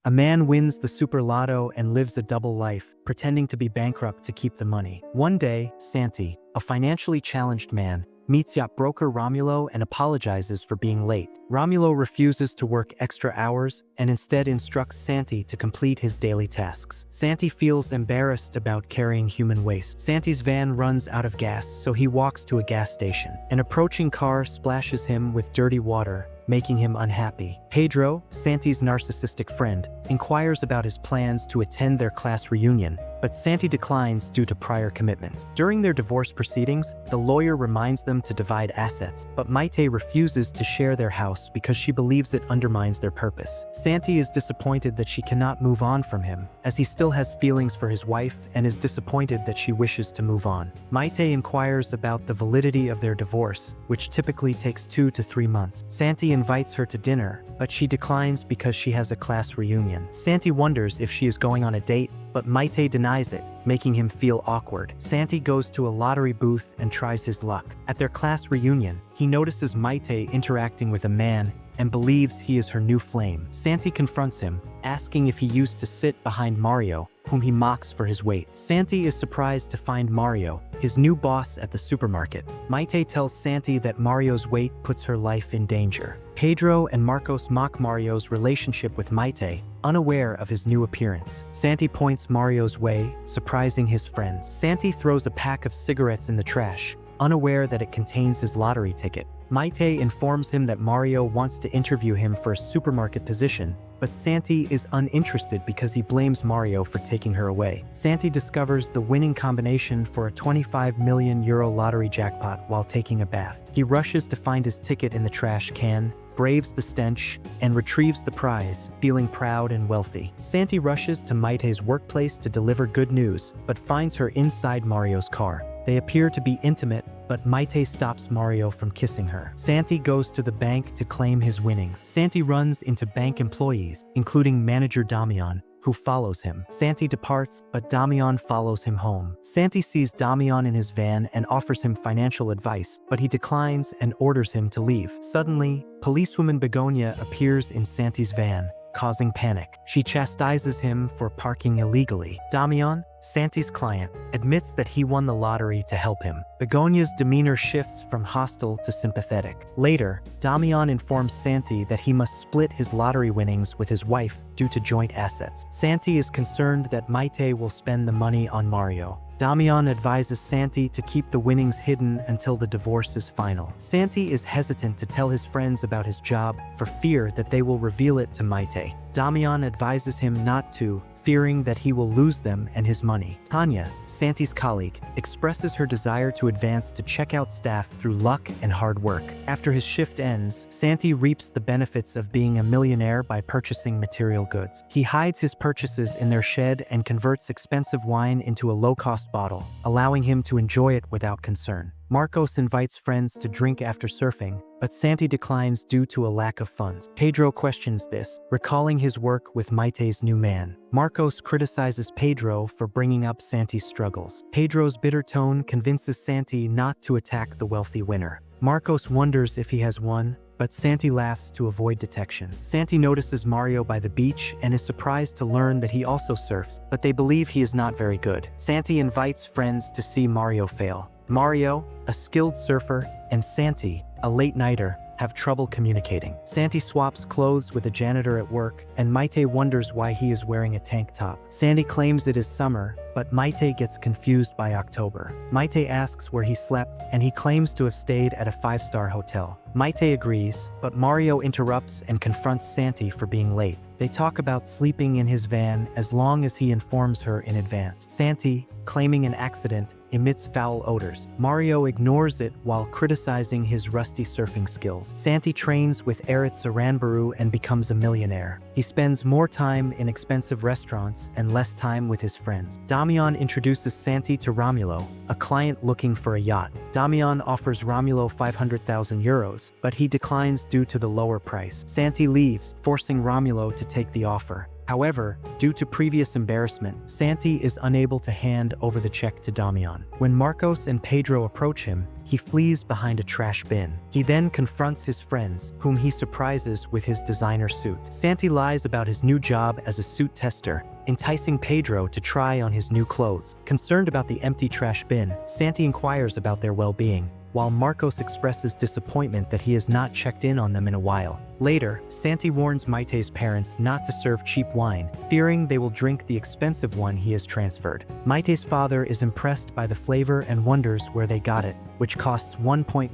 A man wins the Super Lotto and lives a double life, pretending to be bankrupt to keep the money. One day, Santi, a financially challenged man, meets yacht broker Romulo and apologizes for being late. Romulo refuses to work extra hours and instead instructs Santi to complete his daily tasks. Santi feels embarrassed about carrying human waste. Santi's van runs out of gas, so he walks to a gas station. An approaching car splashes him with dirty water, making him unhappy. Pedro, Santi's narcissistic friend, inquires about his plans to attend their class reunion, but Santi declines due to prior commitments. During their divorce proceedings, the lawyer reminds them to divide assets, but Maite refuses to share their house because she believes it undermines their purpose. Santi is disappointed that she cannot move on from him, as he still has feelings for his wife and is disappointed that she wishes to move on. Maite inquires about the validity of their divorce, which typically takes 2 to 3 months. Santi invites her to dinner, but she declines because she has a class reunion. Santi wonders if she is going on a date, but Maite denies it, making him feel awkward. Santi goes to a lottery booth and tries his luck. At their class reunion, he notices Maite interacting with a man and believes he is her new flame. Santi confronts him, asking if he used to sit behind Mario, whom he mocks for his weight. Santi is surprised to find Mario, his new boss at the supermarket. Maite tells Santi that Mario's weight puts her life in danger. Pedro and Marcos mock Mario's relationship with Maite, unaware of his new appearance. Santi points Mario's way, surprising his friends. Santi throws a pack of cigarettes in the trash, unaware that it contains his lottery ticket. Maite informs him that Mario wants to interview him for a supermarket position, but Santi is uninterested because he blames Mario for taking her away. Santi discovers the winning combination for a €25 million lottery jackpot while taking a bath. He rushes to find his ticket in the trash can, braves the stench, and retrieves the prize, feeling proud and wealthy. Santi rushes to Maite's workplace to deliver good news, but finds her inside Mario's car. They appear to be intimate, but Maite stops Mario from kissing her. Santi goes to the bank to claim his winnings. Santi runs into bank employees, including manager Damian, who follows him. Santi departs, but Damian follows him home. Santi sees Damian in his van and offers him financial advice, but he declines and orders him to leave. Suddenly, policewoman Begonia appears in Santi's van, causing panic. She chastises him for parking illegally. Damian, Santi's client, admits that he won the lottery to help him. Begonia's demeanor shifts from hostile to sympathetic. Later, Damian informs Santi that he must split his lottery winnings with his wife due to joint assets. Santi is concerned that Maite will spend the money on Mario. Damian advises Santi to keep the winnings hidden until the divorce is final. Santi is hesitant to tell his friends about his job for fear that they will reveal it to Maite. Damian advises him not to, fearing that he will lose them and his money. Tanya, Santi's colleague, expresses her desire to advance to checkout staff through luck and hard work. After his shift ends, Santi reaps the benefits of being a millionaire by purchasing material goods. He hides his purchases in their shed and converts expensive wine into a low-cost bottle, allowing him to enjoy it without concern. Marcos invites friends to drink after surfing, but Santi declines due to a lack of funds. Pedro questions this, recalling his work with Maite's new man. Marcos criticizes Pedro for bringing up Santi's struggles. Pedro's bitter tone convinces Santi not to attack the wealthy winner. Marcos wonders if he has won, but Santi laughs to avoid detection. Santi notices Mario by the beach and is surprised to learn that he also surfs, but they believe he is not very good. Santi invites friends to see Mario fail. Mario, a skilled surfer, and Santi, a late-nighter, have trouble communicating. Santi swaps clothes with a janitor at work, and Maite wonders why he is wearing a tank top. Santi claims it is summer, but Maite gets confused by October. Maite asks where he slept, and he claims to have stayed at a 5-star hotel. Maite agrees, but Mario interrupts and confronts Santi for being late. They talk about sleeping in his van as long as he informs her in advance. Santi, claiming an accident, emits foul odors. Mario ignores it while criticizing his rusty surfing skills. Santi trains with Eretz Aranbaru and becomes a millionaire. He spends more time in expensive restaurants and less time with his friends. Damian introduces Santi to Romulo, a client looking for a yacht. Damian offers Romulo €500,000, but he declines due to the lower price. Santi leaves, forcing Romulo to take the offer. However, due to previous embarrassment, Santi is unable to hand over the check to Damian. When Marcos and Pedro approach him, he flees behind a trash bin. He then confronts his friends, whom he surprises with his designer suit. Santi lies about his new job as a suit tester, enticing Pedro to try on his new clothes. Concerned about the empty trash bin, Santi inquires about their well-being, while Marcos expresses disappointment that he has not checked in on them in a while. Later, Santi warns Maite's parents not to serve cheap wine, fearing they will drink the expensive one he has transferred. Maite's father is impressed by the flavor and wonders where they got it, which costs 1.95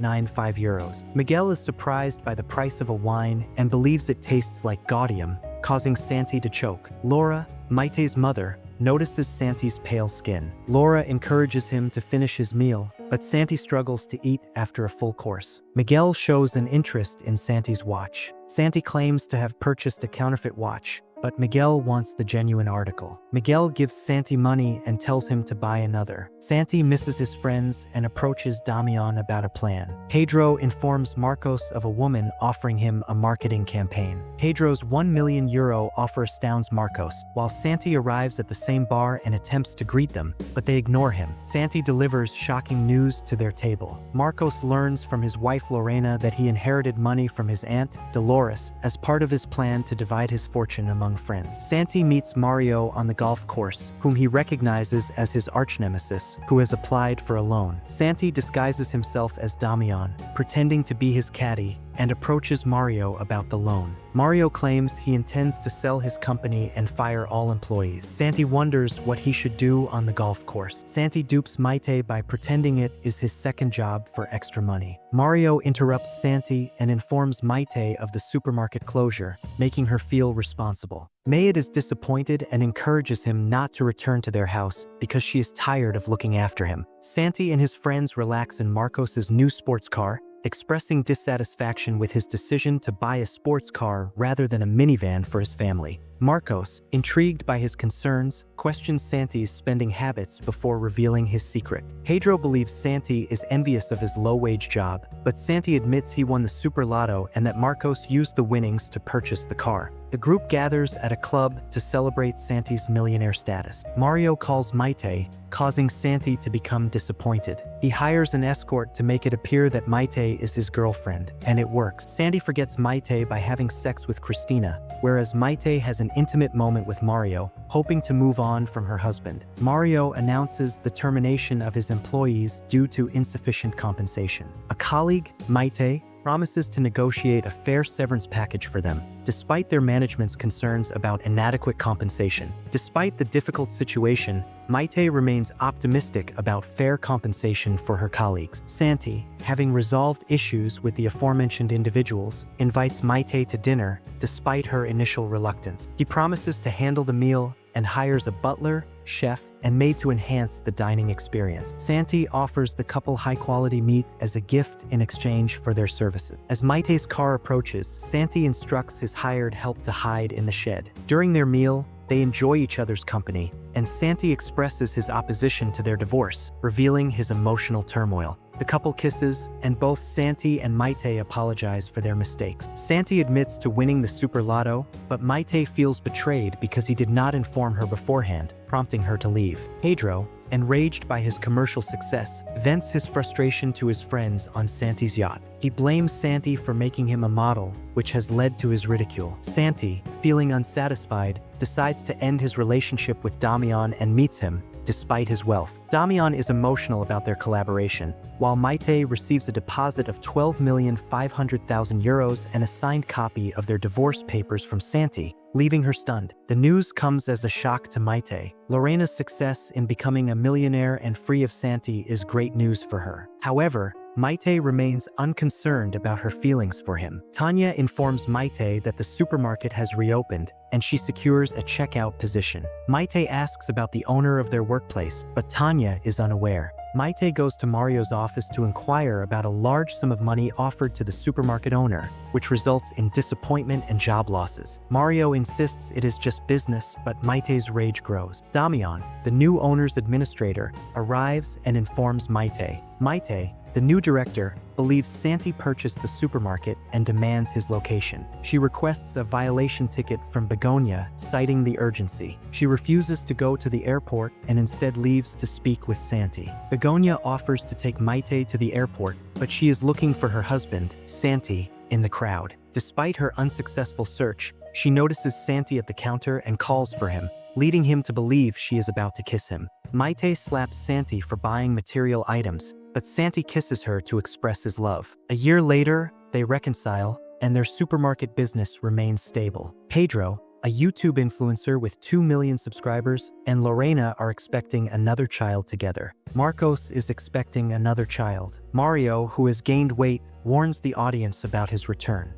euros. Miguel is surprised by the price of a wine and believes it tastes like gaudium, causing Santi to choke. Laura, Maite's mother, notices Santi's pale skin. Laura encourages him to finish his meal, but Santi struggles to eat after a full course. Miguel shows an interest in Santi's watch. Santi claims to have purchased a counterfeit watch, but Miguel wants the genuine article. Miguel gives Santi money and tells him to buy another. Santi misses his friends and approaches Damian about a plan. Pedro informs Marcos of a woman offering him a marketing campaign. Pedro's 1 million euro offer astounds Marcos, while Santi arrives at the same bar and attempts to greet them, but they ignore him. Santi delivers shocking news to their table. Marcos learns from his wife Lorena that he inherited money from his aunt, Dolores, as part of his plan to divide his fortune among friends. Santi meets Mario on the golf course, whom he recognizes as his arch-nemesis, who has applied for a loan. Santi disguises himself as Damian, pretending to be his caddy, and approaches Mario about the loan. Mario claims he intends to sell his company and fire all employees. Santi wonders what he should do on the golf course. Santi dupes Maite by pretending it is his second job for extra money. Mario interrupts Santi and informs Maite of the supermarket closure, making her feel responsible. Mayet is disappointed and encourages him not to return to their house because she is tired of looking after him. Santi and his friends relax in Marcos's new sports car, expressing dissatisfaction with his decision to buy a sports car rather than a minivan for his family. Marcos, intrigued by his concerns, questions Santi's spending habits before revealing his secret. Pedro believes Santi is envious of his low-wage job, but Santi admits he won the Super Lotto and that Marcos used the winnings to purchase the car. The group gathers at a club to celebrate Santi's millionaire status. Mario calls Maite, causing Santi to become disappointed. He hires an escort to make it appear that Maite is his girlfriend, and it works. Santi forgets Maite by having sex with Cristina, whereas Maite has an intimate moment with Mario, hoping to move on from her husband. Mario announces the termination of his employees due to insufficient compensation. A colleague, Maite, promises to negotiate a fair severance package for them, despite their management's concerns about inadequate compensation. Despite the difficult situation, Maite remains optimistic about fair compensation for her colleagues. Santi, having resolved issues with the aforementioned individuals, invites Maite to dinner despite her initial reluctance. He promises to handle the meal and hires a butler, chef, and maid to enhance the dining experience. Santi offers the couple high-quality meat as a gift in exchange for their services. As Maite's car approaches, Santi instructs his hired help to hide in the shed. During their meal, they enjoy each other's company, and Santi expresses his opposition to their divorce, revealing his emotional turmoil. The couple kisses, and both Santi and Maite apologize for their mistakes. Santi admits to winning the Super Lotto, but Maite feels betrayed because he did not inform her beforehand, prompting her to leave. Pedro, enraged by his commercial success, vents his frustration to his friends on Santi's yacht. He blames Santi for making him a model, which has led to his ridicule. Santi, feeling unsatisfied, decides to end his relationship with Damian and meets him, despite his wealth. Damian is emotional about their collaboration, while Maite receives a deposit of 12,500,000 euros and a signed copy of their divorce papers from Santi, leaving her stunned. The news comes as a shock to Maite. Lorena's success in becoming a millionaire and free of Santi is great news for her. However, Maite remains unconcerned about her feelings for him. Tanya informs Maite that the supermarket has reopened, and she secures a checkout position. Maite asks about the owner of their workplace, but Tanya is unaware. Maite goes to Mario's office to inquire about a large sum of money offered to the supermarket owner, which results in disappointment and job losses. Mario insists it is just business, but Maite's rage grows. Damian, the new owner's administrator, arrives and informs Maite. Maite, The new director believes Santi purchased the supermarket and demands his location. She requests a violation ticket from Begonia, citing the urgency. She refuses to go to the airport and instead leaves to speak with Santi. Begonia offers to take Maite to the airport, but she is looking for her husband, Santi, in the crowd. Despite her unsuccessful search, she notices Santi at the counter and calls for him, leading him to believe she is about to kiss him. Maite slaps Santi for buying material items, but Santi kisses her to express his love. A year later, they reconcile, and their supermarket business remains stable. Pedro, a YouTube influencer with 2 million subscribers, and Lorena are expecting another child together. Marcos is expecting another child. Mario, who has gained weight, warns the audience about his return.